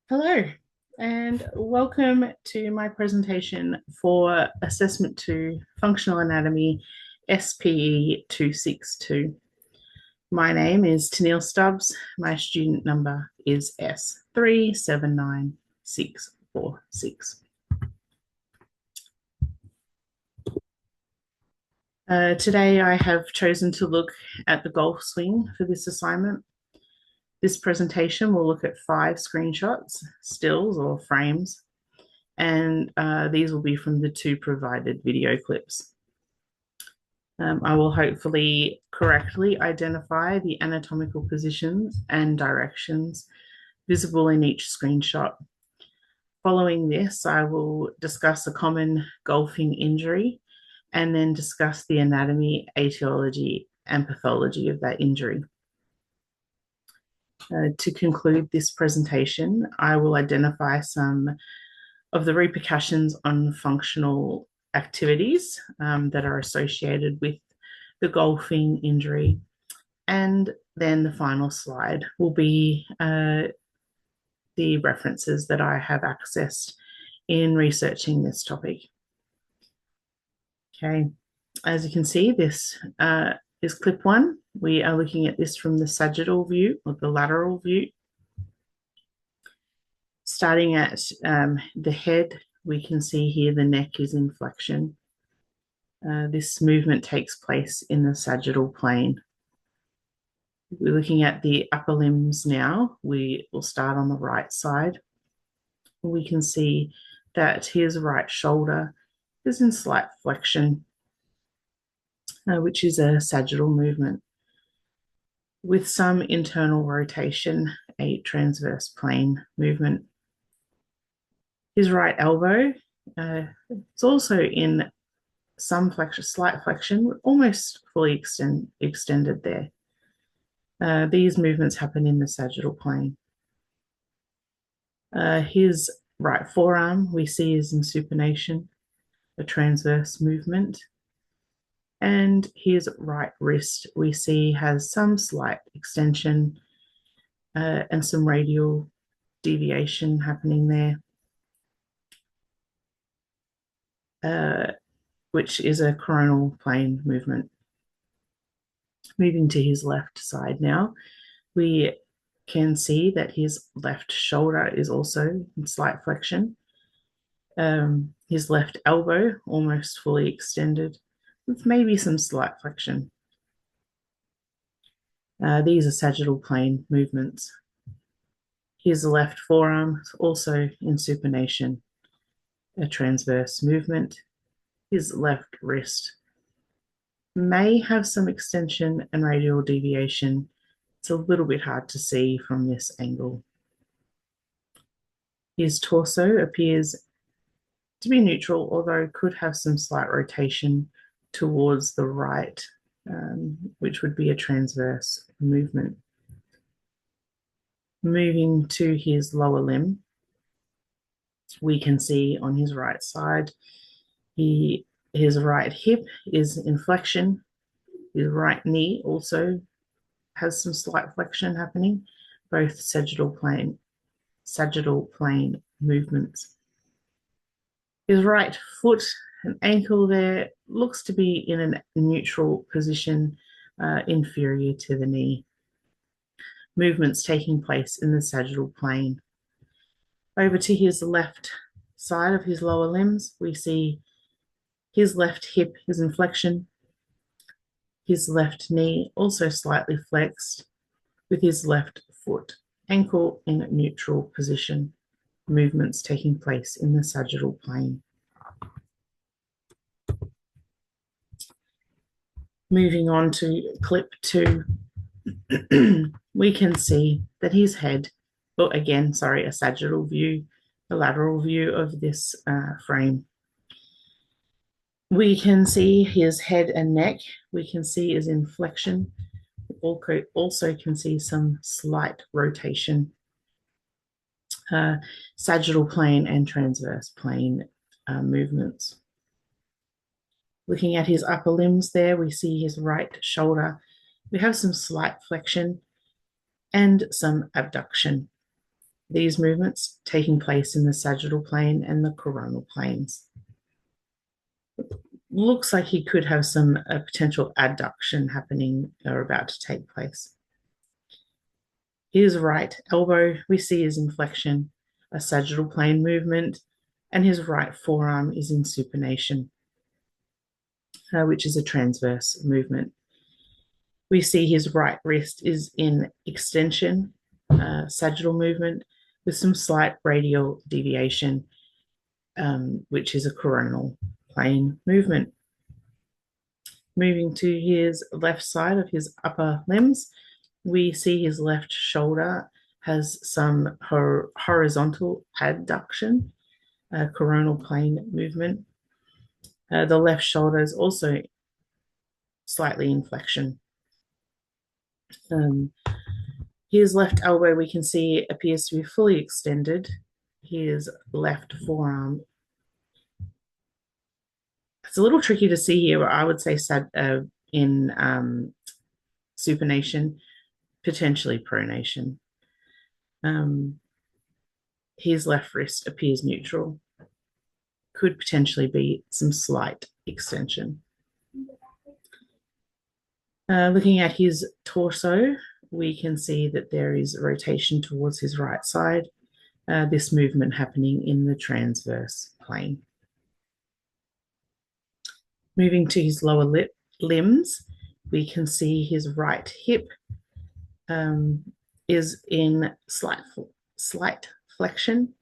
Hello, and welcome to my presentation for Assessment 2 Functional Anatomy SPE262. My name is Tennille Stubbs. My student number is S379646. Today I have chosen to look at the golf swing for this assignment. This presentation will look at 5 screenshots, stills or frames, and these will be from the 2 provided video clips. I will hopefully correctly identify the anatomical positions and directions visible in each screenshot. Following this, I will discuss a common golfing injury and then discuss the anatomy, etiology, and pathology of that injury. To conclude this presentation, I will identify some of the repercussions on functional activities that are associated with the golfing injury. And then the final slide will be the references that I have accessed in researching this topic. Okay, as you can see, this is clip 1. We are looking at this from the sagittal view or the lateral view. Starting at the head, we can see here the neck is in flexion. This movement takes place in the sagittal plane. We're looking at the upper limbs now. We will start on the right side. We can see that his right shoulder is in slight flexion, which is a sagittal movement. With some internal rotation, a transverse plane movement. His right elbow is also in some flexion, slight flexion, almost fully extended there. These movements happen in the sagittal plane. His right forearm we see is in supination, a transverse movement. And his right wrist we see has some slight extension and some radial deviation happening there, which is a coronal plane movement. Moving to his left side now, we can see that his left shoulder is also in slight flexion. His left elbow almost fully extended with maybe some slight flexion. These are sagittal plane movements. His left forearm is also in supination, a transverse movement. His left wrist may have some extension and radial deviation. It's a little bit hard to see from this angle. His torso appears to be neutral, although could have some slight rotation towards the right, which would be a transverse movement. Moving to his lower limb, we can see on his right side, his right hip is in flexion. His right knee also has some slight flexion happening, both sagittal plane movements. His right foot and ankle there looks to be in a neutral position, inferior to the knee. Movements taking place in the sagittal plane. Over to his left side of his lower limbs, we see his left hip is in flexion. His left knee also slightly flexed, with his left foot, ankle in neutral position. Movements taking place in the sagittal plane. Moving on to clip 2, we can see that his head, a sagittal view, a lateral view of this frame. We can see his head and neck, we can see is in flexion. Also can see some slight rotation. Sagittal plane and transverse plane movements. Looking at his upper limbs there, we see his right shoulder. We have some slight flexion and some abduction. these movements taking place in the sagittal plane and the coronal planes. Looks like he could have some potential adduction happening or about to take place. His right elbow, we see his inflection, a sagittal plane movement, and his right forearm is in supination, which is a transverse movement. We see his right wrist is in extension, sagittal movement, with some slight radial deviation, which is a coronal plane movement. Moving to his left side of his upper limbs, we see his left shoulder has some horizontal adduction, coronal plane movement. The left shoulder is also slightly in flexion. His left elbow, we can see, appears to be fully extended. His left forearm, it's a little tricky to see here, but I would say in supination, potentially pronation. His left wrist appears neutral. Could potentially be some slight extension. Looking at his torso, we can see that there is a rotation towards his right side, this movement happening in the transverse plane. Moving to his lower limbs, we can see his right hip is in slight flexion,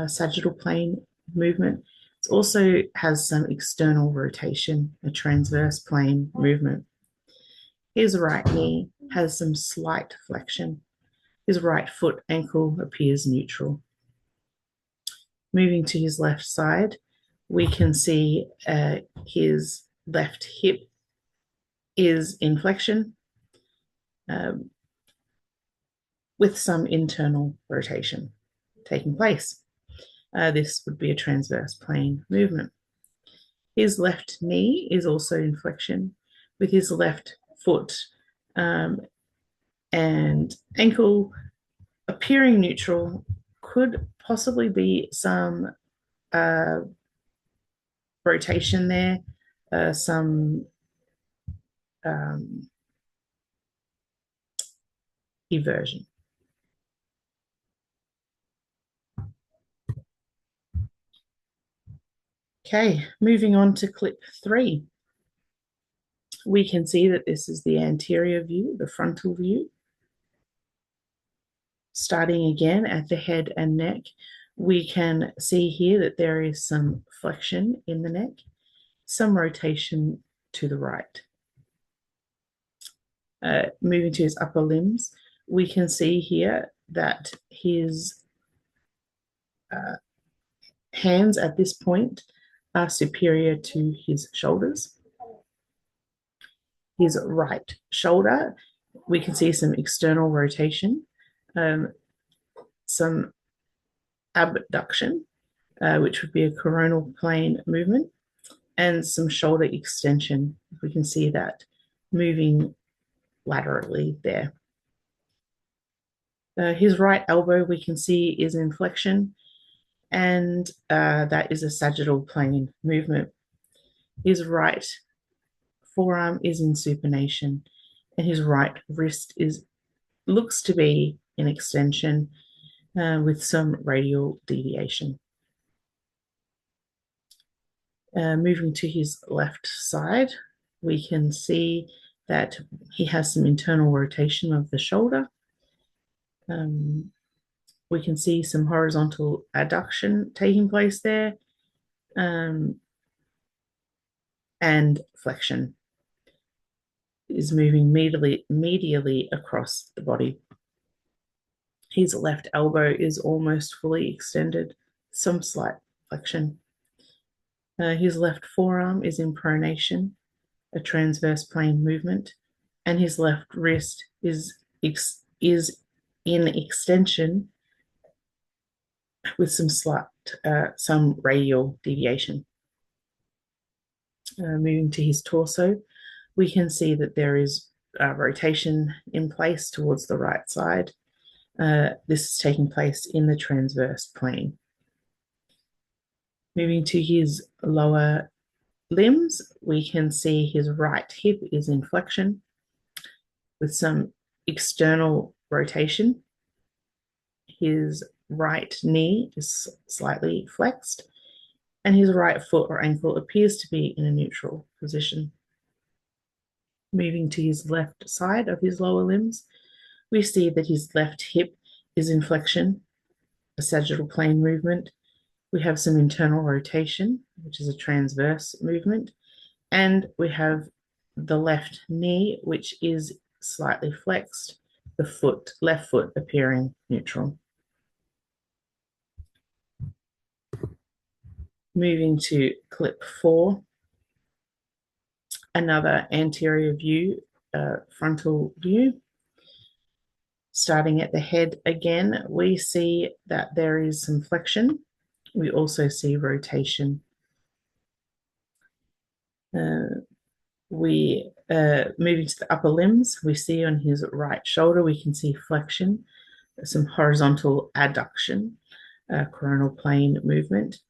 sagittal plane movement. It also has some external rotation, a transverse plane movement. His right knee has some slight flexion. His right foot ankle appears neutral. Moving to his left side, we can see his left hip is in flexion with some internal rotation taking place. This would be a transverse plane movement. His left knee is also in flexion with his left foot and ankle appearing neutral. Could possibly be some rotation there, some eversion. Okay, moving on to clip 3. We can see that this is the anterior view, the frontal view. Starting again at the head and neck, we can see here that there is some flexion in the neck, some rotation to the right. Moving to his upper limbs, we can see here that his hands at this point are superior to his shoulders. His right shoulder, we can see some external rotation, some abduction, which would be a coronal plane movement, and some shoulder extension. We can see that moving laterally there. His right elbow, we can see, is in flexion, and that is a sagittal plane movement. His right forearm is in supination, and his right wrist looks to be in extension with some radial deviation. Moving to his left side, we can see that he has some internal rotation of the shoulder. We can see some horizontal adduction taking place there, and flexion is moving medially across the body. His left elbow is almost fully extended, some slight flexion. His left forearm is in pronation, a transverse plane movement, and his left wrist is in extension with some radial deviation. Moving to his torso, we can see that there is rotation in place towards the right side. This is taking place in the transverse plane. Moving to his lower limbs, we can see his right hip is in flexion with some external rotation. His right knee is slightly flexed, and his right foot or ankle appears to be in a neutral position. Moving to his left side of his lower limbs, we see that his left hip is in flexion, a sagittal plane movement. We have some internal rotation, which is a transverse movement, and we have the left knee, which is slightly flexed, the left foot appearing neutral. Moving to clip 4, another anterior view, frontal view. Starting at the head again, we see that there is some flexion. We also see rotation. Moving to the upper limbs, we see on his right shoulder, we can see flexion, some horizontal adduction, coronal plane movement,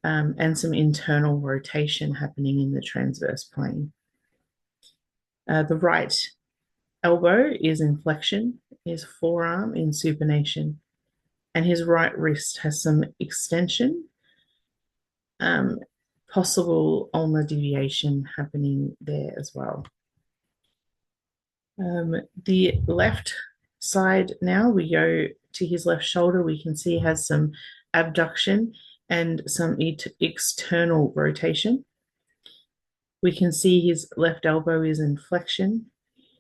and some internal rotation happening in the transverse plane. The right elbow is in flexion, his forearm in supination, and his right wrist has some extension, possible ulnar deviation happening there as well. The left side now, we go to his left shoulder, we can see has some abduction and some external rotation. We can see his left elbow is in flexion,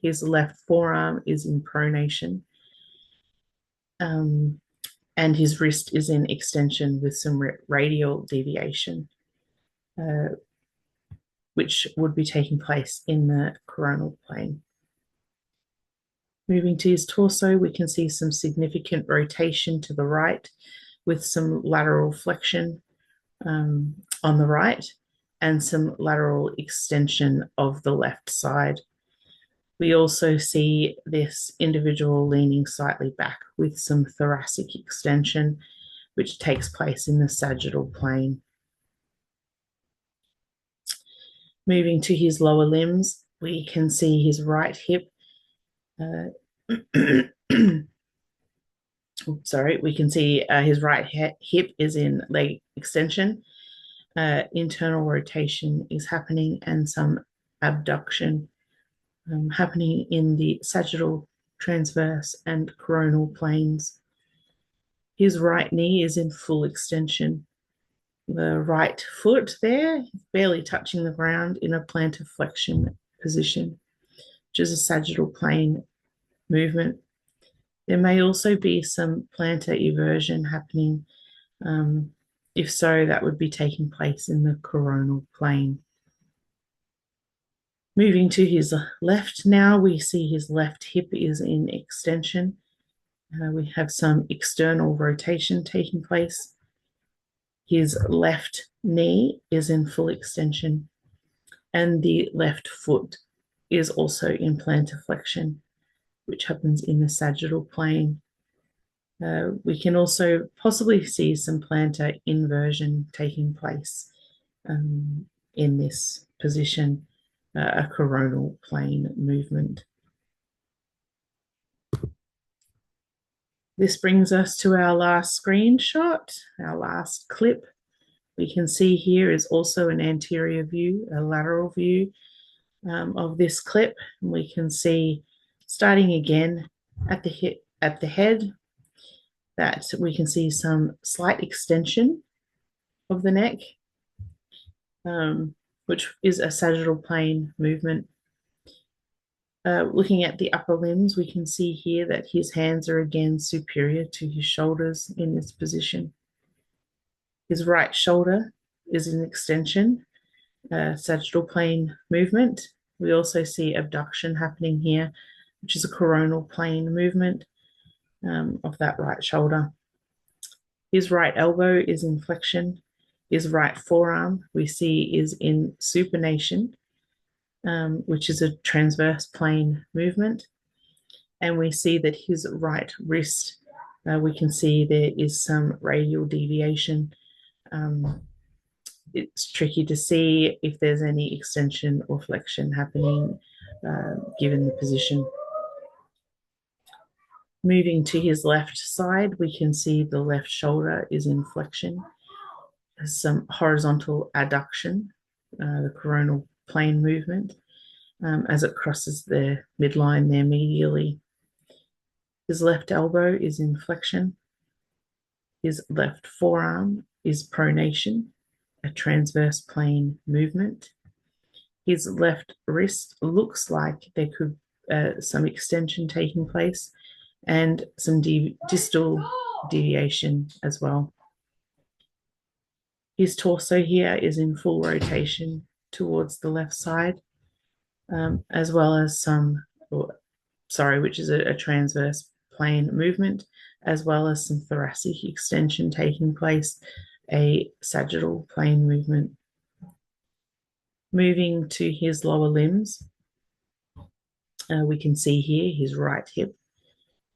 his left forearm is in pronation, and his wrist is in extension with some radial deviation, which would be taking place in the coronal plane. Moving to his torso, we can see some significant rotation to the right with some lateral flexion on the right and some lateral extension of the left side. We also see this individual leaning slightly back with some thoracic extension, which takes place in the sagittal plane. Moving to his lower limbs, we can see his right hip. We can see his right hip is in leg extension. Internal rotation is happening and some abduction happening in the sagittal, transverse, and coronal planes. His right knee is in full extension. The right foot there, barely touching the ground in a plantar flexion position, which is a sagittal plane movement. There may also be some plantar eversion happening. If so, that would be taking place in the coronal plane. Moving to his left now, we see his left hip is in extension. We have some external rotation taking place. His left knee is in full extension, and the left foot is also in plantar flexion, which happens in the sagittal plane. We can also possibly see some plantar inversion taking place in this position, a coronal plane movement. This brings us to our last screenshot, our last clip. We can see here is also an anterior view, a lateral view of this clip. We can see, starting again at the head, that we can see some slight extension of the neck, which is a sagittal plane movement. Looking at the upper limbs, we can see here that his hands are again superior to his shoulders in this position. His right shoulder is in extension, sagittal plane movement. We also see abduction happening here, which is a coronal plane movement of that right shoulder. His right elbow is in flexion. His right forearm we see is in supination, which is a transverse plane movement. And we see that his right wrist We can see there is some radial deviation. It's tricky to see if there's any extension or flexion happening given the position. Moving to his left side, we can see the left shoulder is in flexion. There's some horizontal adduction, the coronal plane movement, as it crosses the midline there medially. His left elbow is in flexion. His left forearm is pronation, a transverse plane movement. His left wrist looks like there could some extension taking place and some distal deviation as well. His torso here is in full rotation towards the left side, as well as which is a transverse plane movement, as well as some thoracic extension taking place, a sagittal plane movement. Moving to his lower limbs, we can see here his right hip.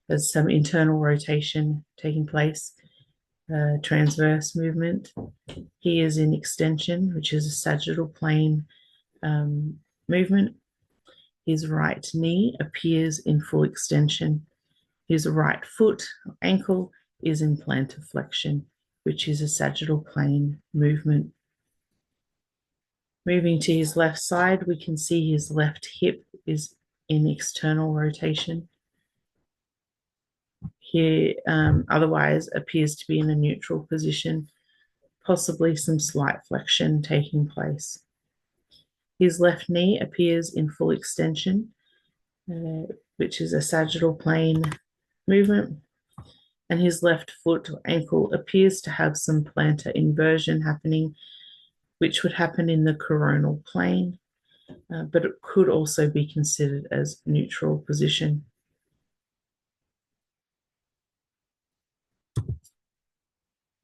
There's some internal rotation taking place, transverse movement. He is in extension, which is a sagittal plane movement. His right knee appears in full extension. His right foot, ankle, is in plantar flexion, which is a sagittal plane movement. Moving to his left side, we can see his left hip is in external rotation. He otherwise appears to be in a neutral position, possibly some slight flexion taking place. His left knee appears in full extension, which is a sagittal plane movement. And his left foot or ankle appears to have some plantar inversion happening, which would happen in the coronal plane, but it could also be considered as neutral position.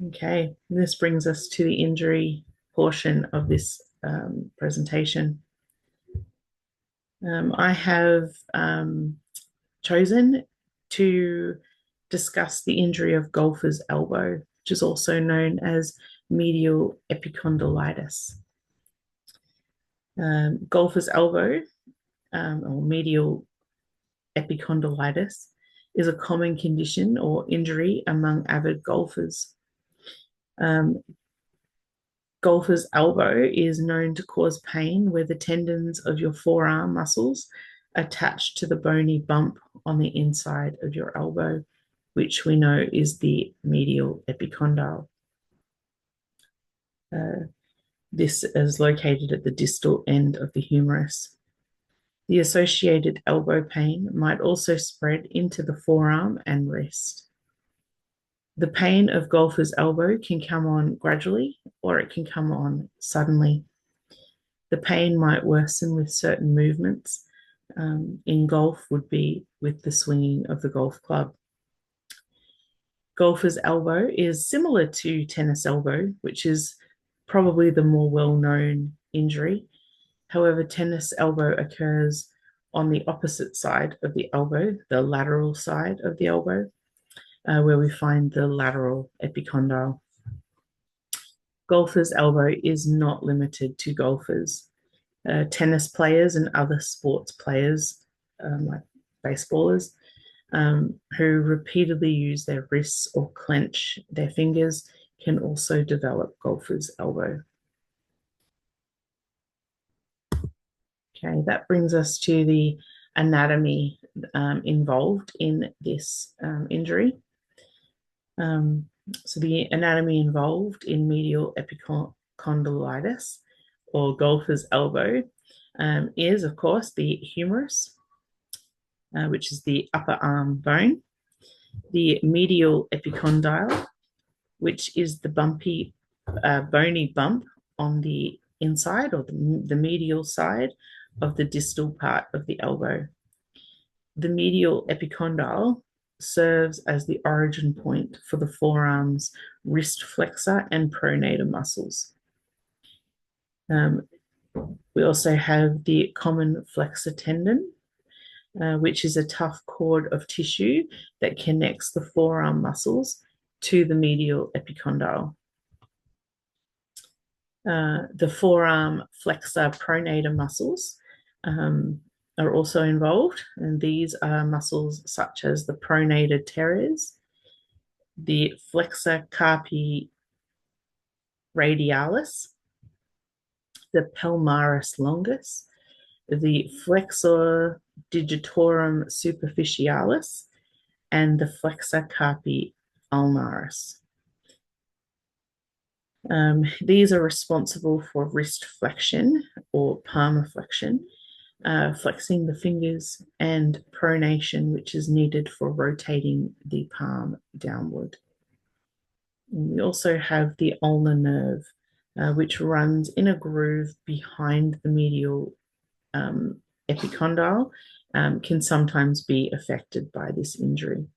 Okay, this brings us to the injury portion of this presentation. I have chosen to discuss the injury of golfer's elbow, which is also known as medial epicondylitis. Golfer's elbow, or medial epicondylitis, is a common condition or injury among avid golfers. Golfer's elbow is known to cause pain where the tendons of your forearm muscles attach to the bony bump on the inside of your elbow, which we know is the medial epicondyle. This is located at the distal end of the humerus. The associated elbow pain might also spread into the forearm and wrist. The pain of golfer's elbow can come on gradually or it can come on suddenly. The pain might worsen with certain movements. In golf would be with the swinging of the golf club. Golfer's elbow is similar to tennis elbow, which is probably the more well-known injury. However, tennis elbow occurs on the opposite side of the elbow, the lateral side of the elbow, where we find the lateral epicondyle. Golfer's elbow is not limited to golfers. Tennis players and other sports players, like baseballers, who repeatedly use their wrists or clench their fingers, can also develop golfer's elbow. Okay, that brings us to the anatomy involved in this injury. So the anatomy involved in medial epicondylitis, or golfer's elbow, is, of course, the humerus, which is the upper arm bone, the medial epicondyle, which is the bumpy, bony bump on the inside or the medial side of the distal part of the elbow. The medial epicondyle serves as the origin point for the forearm's wrist flexor and pronator muscles. We also have the common flexor tendon, which is a tough cord of tissue that connects the forearm muscles to the medial epicondyle. The forearm flexor pronator muscles are also involved, and these are muscles such as the pronator teres, the flexor carpi radialis, the palmaris longus, the flexor digitorum superficialis, and the flexor carpi ulnaris. These are responsible for wrist flexion or palmar flexion, flexing the fingers, and pronation, which is needed for rotating the palm downward. And we also have the ulnar nerve, which runs in a groove behind the medial epicondyle, can sometimes be affected by this injury.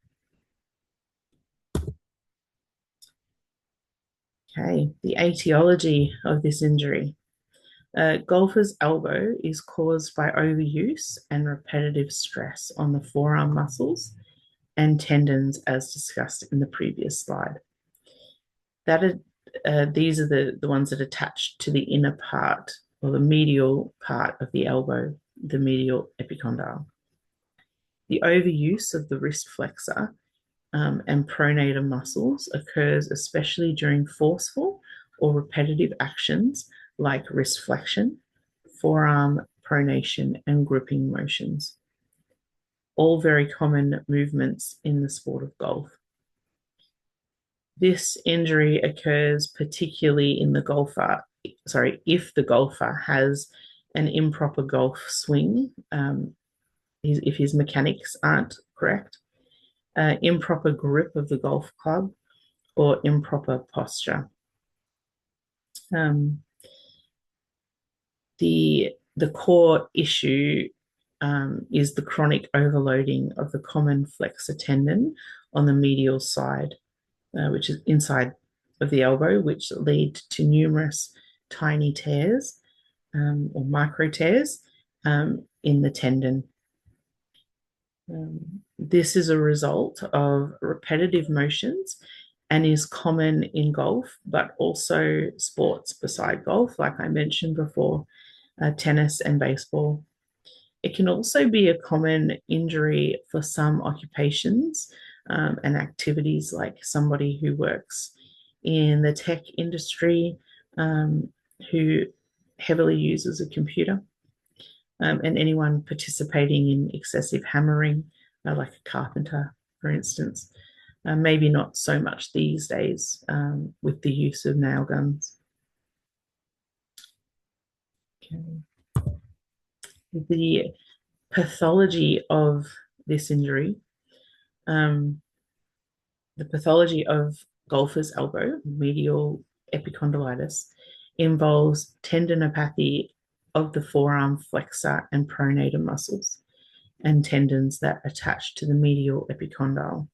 Okay, the etiology of this injury. Golfer's elbow is caused by overuse and repetitive stress on the forearm muscles and tendons, as discussed in the previous slide. These are the ones that attach to the inner part or the medial part of the elbow, the medial epicondyle. The overuse of the wrist flexor and pronator muscles occurs especially during forceful or repetitive actions like wrist flexion, forearm pronation, and gripping motions. All very common movements in the sport of golf. This injury occurs particularly in the golfer, if the golfer has an improper golf swing, if his mechanics aren't correct, improper grip of the golf club, or improper posture. The core issue is the chronic overloading of the common flexor tendon on the medial side, which is inside of the elbow, which lead to numerous tiny tears or micro tears in the tendon. This is a result of repetitive motions and is common in golf, but also sports beside golf, like I mentioned before, tennis and baseball. It can also be a common injury for some occupations and activities, like somebody who works in the tech industry who heavily uses a computer, and anyone participating in excessive hammering, like a carpenter, for instance. Maybe not so much these days with the use of nail guns. Okay. The pathology of this injury, the pathology of golfer's elbow, medial epicondylitis, involves tendinopathy of the forearm flexor and pronator muscles and tendons that attach to the medial epicondyle.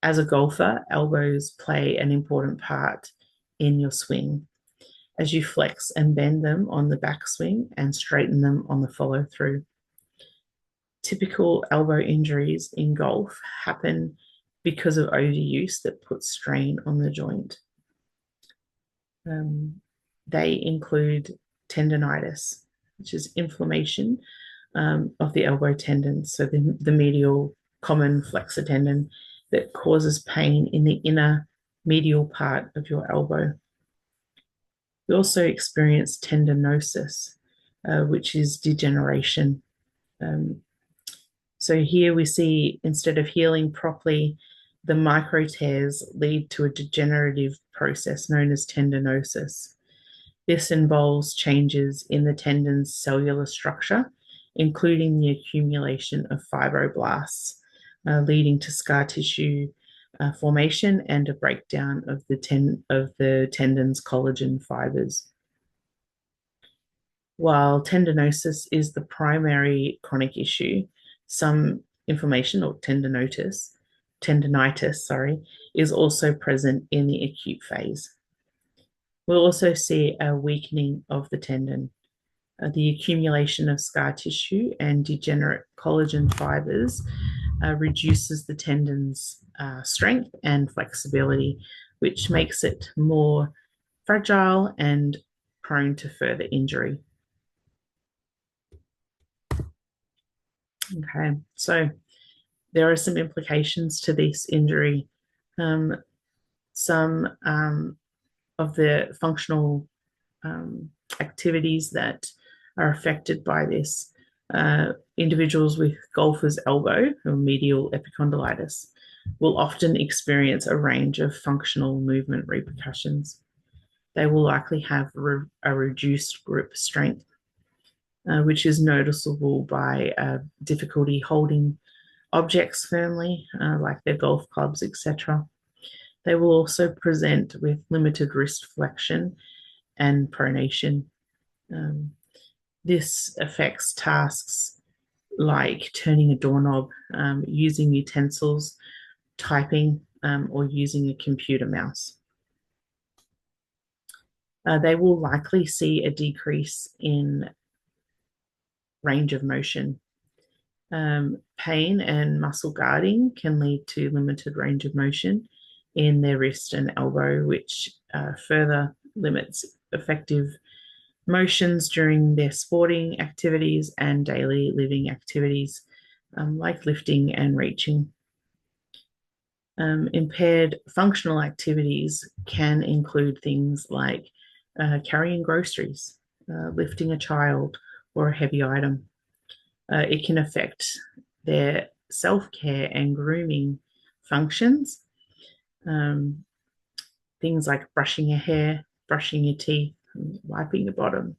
As a golfer, elbows play an important part in your swing as you flex and bend them on the backswing and straighten them on the follow through. Typical elbow injuries in golf happen because of overuse that puts strain on the joint. They include tendonitis, which is inflammation of the elbow tendon, so the medial common flexor tendon that causes pain in the inner medial part of your elbow. We also experience tendinosis, which is degeneration. So here we see, instead of healing properly, the micro tears lead to a degenerative process known as tendinosis. This involves changes in the tendon's cellular structure, including the accumulation of fibroblasts, leading to scar tissue formation and a breakdown of the tendon's collagen fibers. While tendinosis is the primary chronic issue, some inflammation or tendinitis, is also present in the acute phase. We'll also see a weakening of the tendon, The accumulation of scar tissue and degenerate collagen fibers reduces the tendon's strength and flexibility, which makes it more fragile and prone to further injury. Okay, so there are some implications to this injury. Some of the functional activities that are affected by this. Individuals with golfer's elbow or medial epicondylitis will often experience a range of functional movement repercussions. They will likely have a reduced grip strength, which is noticeable by difficulty holding objects firmly, like their golf clubs, etc. They will also present with limited wrist flexion and pronation. This affects tasks like turning a doorknob, using utensils, typing, or using a computer mouse. They will likely see a decrease in range of motion. Pain and muscle guarding can lead to limited range of motion in their wrist and elbow, which further limits effective motions during their sporting activities and daily living activities, like lifting and reaching. Impaired functional activities can include things like carrying groceries, lifting a child, or a heavy item. It can affect their self-care and grooming functions, things like brushing your hair, brushing your teeth, wiping your bottom.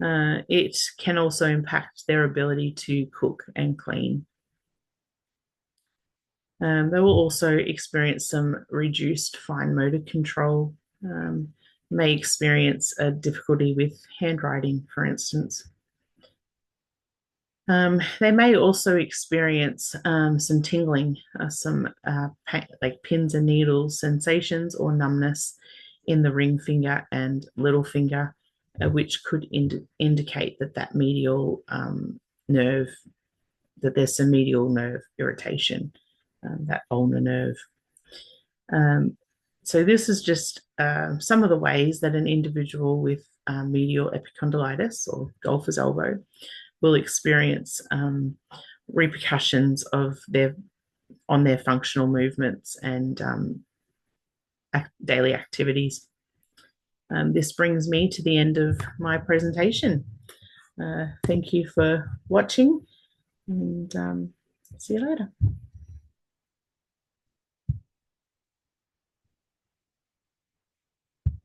It can also impact their ability to cook and clean. They will also experience some reduced fine motor control, may experience a difficulty with handwriting, for instance. They may also experience some tingling, some pain, like pins and needles sensations or numbness in the ring finger and little finger, which could indicate that medial nerve, that there's some medial nerve irritation, that ulnar nerve. So this is just some of the ways that an individual with medial epicondylitis or golfer's elbow will experience repercussions of on their functional movements and daily activities. This brings me to the end of my presentation. Thank you for watching, and see you later.